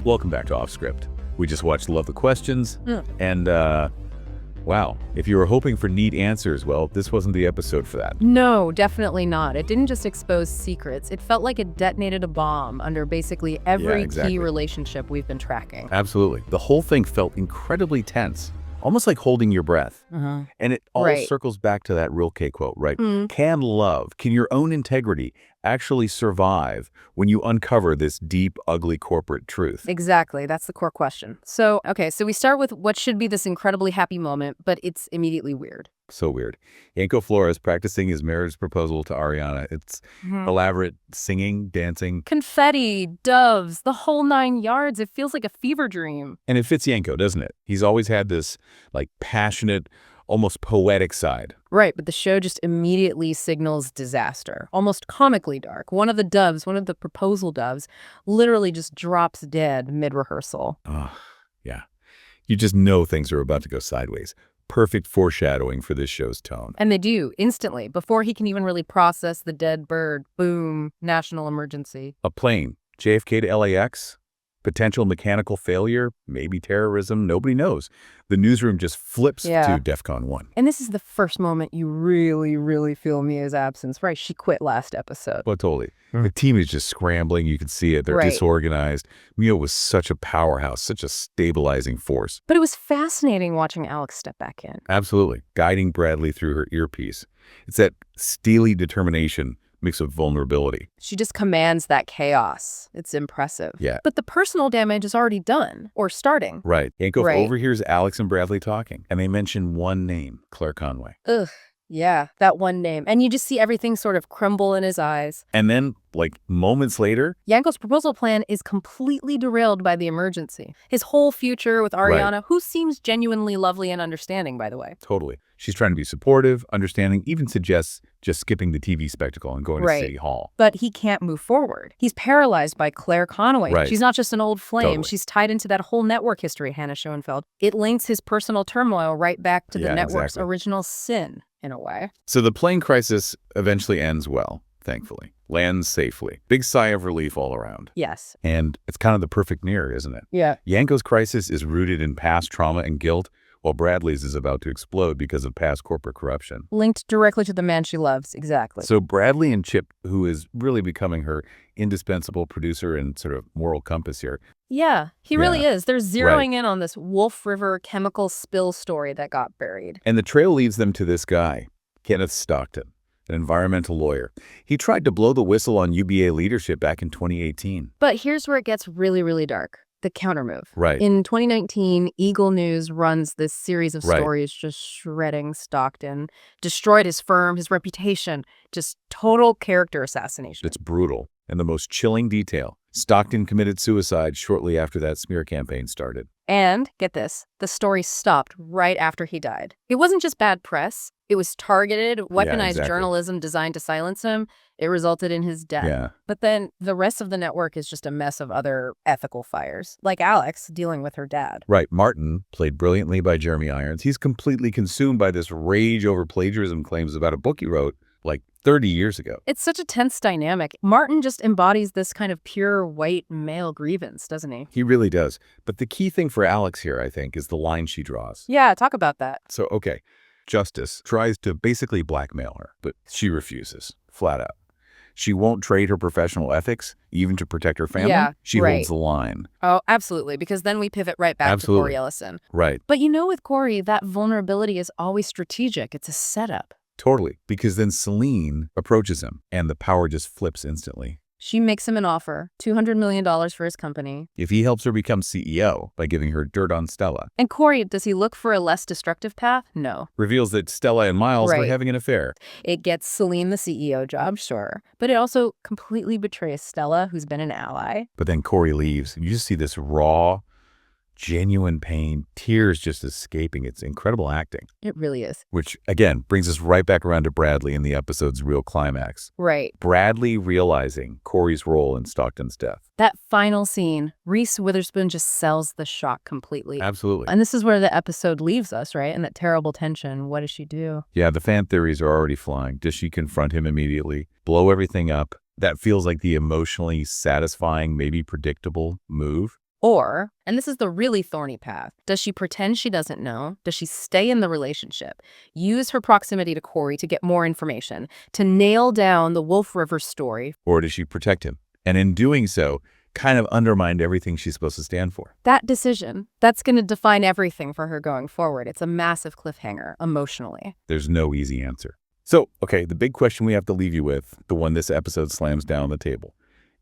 Welcome back to Off Script. We just watched Love the Questions, and wow, if you were hoping for neat answers, well, this wasn't the episode for that. No, definitely not. It didn't just expose secrets. It felt like it detonated a bomb under basically every key relationship we've been tracking. Absolutely. The whole thing felt incredibly tense, almost like holding your breath. And it all circles back to that Real K quote, right? Can your own integrity actually survive when you uncover this deep, ugly corporate truth? Exactly. That's the core question. So we start with what should be this incredibly happy moment, but it's immediately weird. So weird. Yanko Flores practicing his marriage proposal to Ariana. It's elaborate singing, dancing. Confetti, doves, the whole 9 yards. It feels like a fever dream. And it fits Yanko, doesn't it? He's always had this like passionate, almost poetic side. Right, but the show just immediately signals disaster, almost comically dark. One of the proposal doves, literally just drops dead mid-rehearsal. Oh, yeah. You just know things are about to go sideways. Perfect foreshadowing for this show's tone. And they do, instantly. Before he can even really process the dead bird, boom, national emergency. A plane, JFK to LAX, potential mechanical failure, maybe terrorism, nobody knows. The newsroom just flips to DEFCON 1. And this is the first moment you really, really feel Mia's absence, right? She quit last episode. Well, totally. The team is just scrambling. You can see it. They're disorganized. Mia was such a powerhouse, such a stabilizing force. But it was fascinating watching Alex step back in. Absolutely. Guiding Bradley through her earpiece. It's that steely determination mix of vulnerability. She just commands that chaos. It's impressive. Yeah. But the personal damage is already done, or starting. Right. Yanko overhears Alex and Bradley talking, and they mention one name, Claire Conway. Ugh. Yeah, that one name. And you just see everything sort of crumble in his eyes. And then, like, moments later, Yanko's proposal plan is completely derailed by the emergency. His whole future with Ariana, who seems genuinely lovely and understanding, by the way. Totally. She's trying to be supportive, understanding, even suggests just skipping the TV spectacle and going to City Hall. But he can't move forward. He's paralyzed by Claire Conway. She's not just an old flame. She's tied into that whole network history, Hannah Schoenfeld. It links his personal turmoil right back to the network's original sin, in a way. So the plane crisis eventually ends well, thankfully. Lands safely. Big sigh of relief all around. Yes. And it's kind of the perfect mirror, isn't it? Yeah. Yanko's crisis is rooted in past trauma and guilt, while Bradley's is about to explode because of past corporate corruption. Linked directly to the man she loves, exactly. So Bradley and Chip, who is really becoming her indispensable producer and sort of moral compass here. Yeah, he really is. They're zeroing in on this Wolf River chemical spill story that got buried. And the trail leads them to this guy, Kenneth Stockton, an environmental lawyer. He tried to blow the whistle on UBA leadership back in 2018. But here's where it gets really, really dark. The countermove. Right. In 2019, Eagle News runs this series of stories just shredding Stockton, destroyed his firm, his reputation, just total character assassination. It's brutal. And the most chilling detail, Stockton committed suicide shortly after that smear campaign started. And, get this, the story stopped right after he died. It wasn't just bad press. It was targeted, weaponized journalism designed to silence him. It resulted in his death. Yeah. But then the rest of the network is just a mess of other ethical fires, like Alex dealing with her dad. Right. Martin, played brilliantly by Jeremy Irons, he's completely consumed by this rage over plagiarism claims about a book he wrote like 30 years ago. It's such a tense dynamic. Martin just embodies this kind of pure white male grievance, doesn't he? He really does. But the key thing for Alex here, I think, is the line she draws. Yeah, talk about that. So, okay, Justice tries to basically blackmail her, but she refuses, flat out. She won't trade her professional ethics, even to protect her family. Yeah, she holds the line. Oh, absolutely, because then we pivot right back to Cory Ellison. Right. But you know with Cory, that vulnerability is always strategic. It's a setup. Totally, because then Celine approaches him, and the power just flips instantly. She makes him an offer, $200 million for his company. If he helps her become CEO by giving her dirt on Stella. And Cory, does he look for a less destructive path? No. Reveals that Stella and Miles were having an affair. It gets Celine the CEO job, sure. But it also completely betrays Stella, who's been an ally. But then Cory leaves, and you just see this raw, genuine pain, tears just escaping. It's incredible acting. It really is. Which, again, brings us right back around to Bradley in the episode's real climax. Right. Bradley realizing Cory's role in Stockton's death. That final scene, Reese Witherspoon just sells the shock completely. Absolutely. And this is where the episode leaves us, right? And that terrible tension. What does she do? Yeah, the fan theories are already flying. Does she confront him immediately? Blow everything up? That feels like the emotionally satisfying, maybe predictable move. Or, and this is the really thorny path, does she pretend she doesn't know? Does she stay in the relationship, use her proximity to Cory to get more information, to nail down the Wolf River story? Or does she protect him? And in doing so, kind of undermined everything she's supposed to stand for? That decision, that's going to define everything for her going forward. It's a massive cliffhanger, emotionally. There's no easy answer. So, okay, the big question we have to leave you with, the one this episode slams down on the table.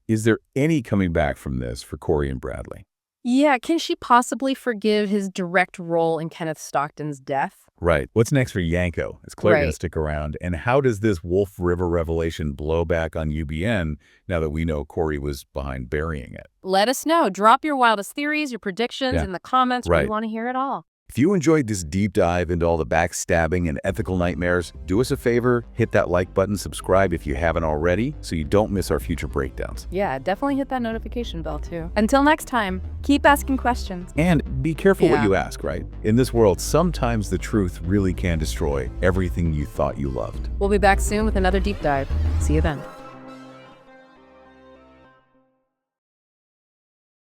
Is there any coming back from this for Cory and Bradley? Yeah, can she possibly forgive his direct role in Kenneth Stockton's death? Right. What's next for Yanko? Is Claire going to stick around? And how does this Wolf River revelation blow back on UBN now that we know Cory was behind burying it? Let us know. Drop your wildest theories, your predictions in the comments. We want to hear it all. If you enjoyed this deep dive into all the backstabbing and ethical nightmares, do us a favor, hit that like button, subscribe if you haven't already, so you don't miss our future breakdowns. Yeah, definitely hit that notification bell too. Until next time, keep asking questions. And be careful what you ask, right? In this world, sometimes the truth really can destroy everything you thought you loved. We'll be back soon with another deep dive. See you then.